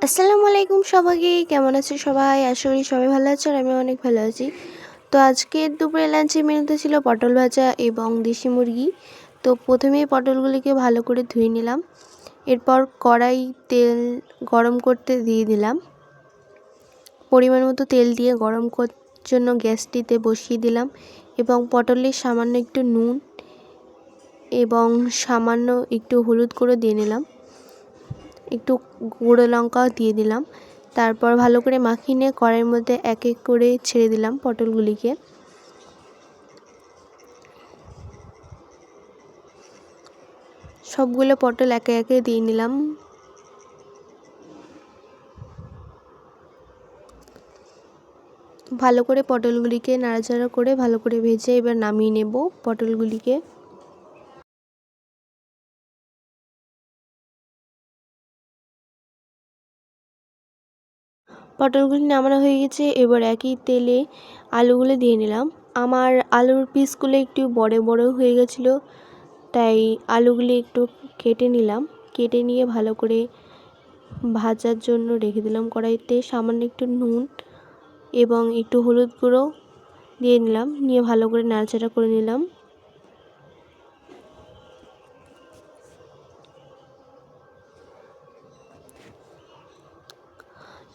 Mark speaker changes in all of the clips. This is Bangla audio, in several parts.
Speaker 1: আসসালামু আলাইকুম সবাইকে, কেমন আছে সবাই? আশা করি সবাই ভালো আছে আর আমি অনেক ভালো আছি। তো আজকে দুপুরে লাঞ্চে মেনুতে ছিল পটল ভাজা এবং দেশি মুরগি। তো প্রথমেই পটলগুলিকে ভালো করে ধুয়ে নিলাম। এরপর কড়াই তেল গরম করতে দিয়ে দিলাম। পরিমাণ মতো তেল দিয়ে গরম করার জন্য গ্যাসটিতে বসিয়ে দিলাম এবং পটলের সামান্য একটু নুন এবং সামান্য একটু হলুদ করে দিয়ে নিলাম, একটু গুঁড়ো লঙ্কাও দিয়ে দিলাম। তারপর ভালো করে মাখিয়ে নিয়ে কড়াইয়ের মধ্যে এক এক করে ছেড়ে দিলাম পটলগুলিকে। সবগুলো পটল একে একে দিয়ে নিলাম। ভালো করে পটলগুলিকে নাড়াচাড়া করে ভালো করে ভেজে এবার নামিয়ে নেব পটলগুলিকে। পটলগুলি নামানো হয়ে গেছে, এবার একই তেলে আলুগুলো দিয়ে নিলাম। আমার আলুর পিসগুলো একটু বড় বড় হয়ে গেছিলো, তাই আলুগুলি একটু কেটে নিলাম। কেটে নিয়ে ভালো করে ভাজার জন্য রেখে দিলাম কড়াইতে। সামান্য একটু নুন এবং একটু হলুদ গুঁড়ো দিয়ে নিলাম, নিয়ে ভালো করে নাড়াচাড়া করে নিলাম।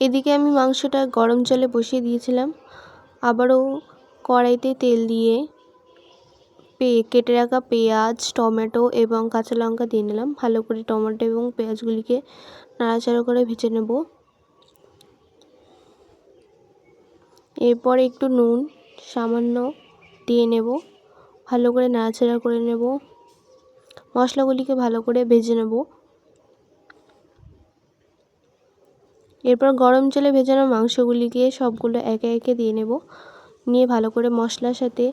Speaker 1: এদিকে আমি মাংসটা গরম জলে বসিয়ে দিয়েছিলাম। আবারও কড়াইতে তেল দিয়ে কেটে রাখা পেঁয়াজ, টমেটো এবং কাঁচা লঙ্কা দিয়ে নিলাম। ভালো করে টমেটো এবং পেঁয়াজগুলিকে নাড়াচাড়া করে ভেজে নেব। এরপর একটু নুন সামান্য দিয়ে নেব, ভালো করে নাড়াচাড়া করে নেব। মশলাগুলিকে ভালো করে ভেজে নেব। এরপর গরম জলে ভেজানো মাংসগুলিকে সবগুলো একে একে দিয়ে নেব, নিয়ে ভালো করে মশলার সাথে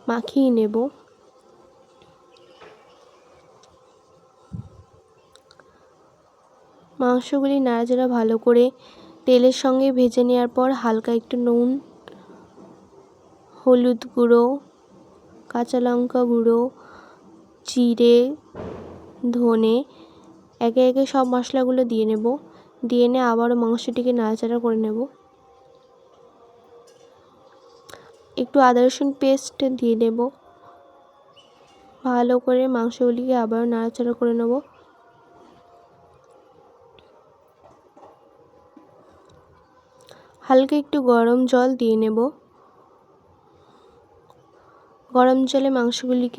Speaker 1: মাখিয়ে নেব। মাংসগুলি নাড়াচাড়া ভালো করে তেলের সঙ্গে ভেজে নেওয়ার পর হালকা একটু নুন, হলুদ গুঁড়ো, কাঁচা লঙ্কা গুঁড়ো, জিরে, ধনে একে একে সব মশলাগুলো দিয়ে নেব। দিয়ে নিয়ে আবারও মাংসটিকে নাড়াচাড়া করে নেব। একটু আদা রসুন পেস্ট দিয়ে নেব। ভালো করে মাংসগুলিকে আবারও নাড়াচাড়া করে নেব। হালকা একটু গরম জল দিয়ে নেব। গরম জলে মাংসগুলিকে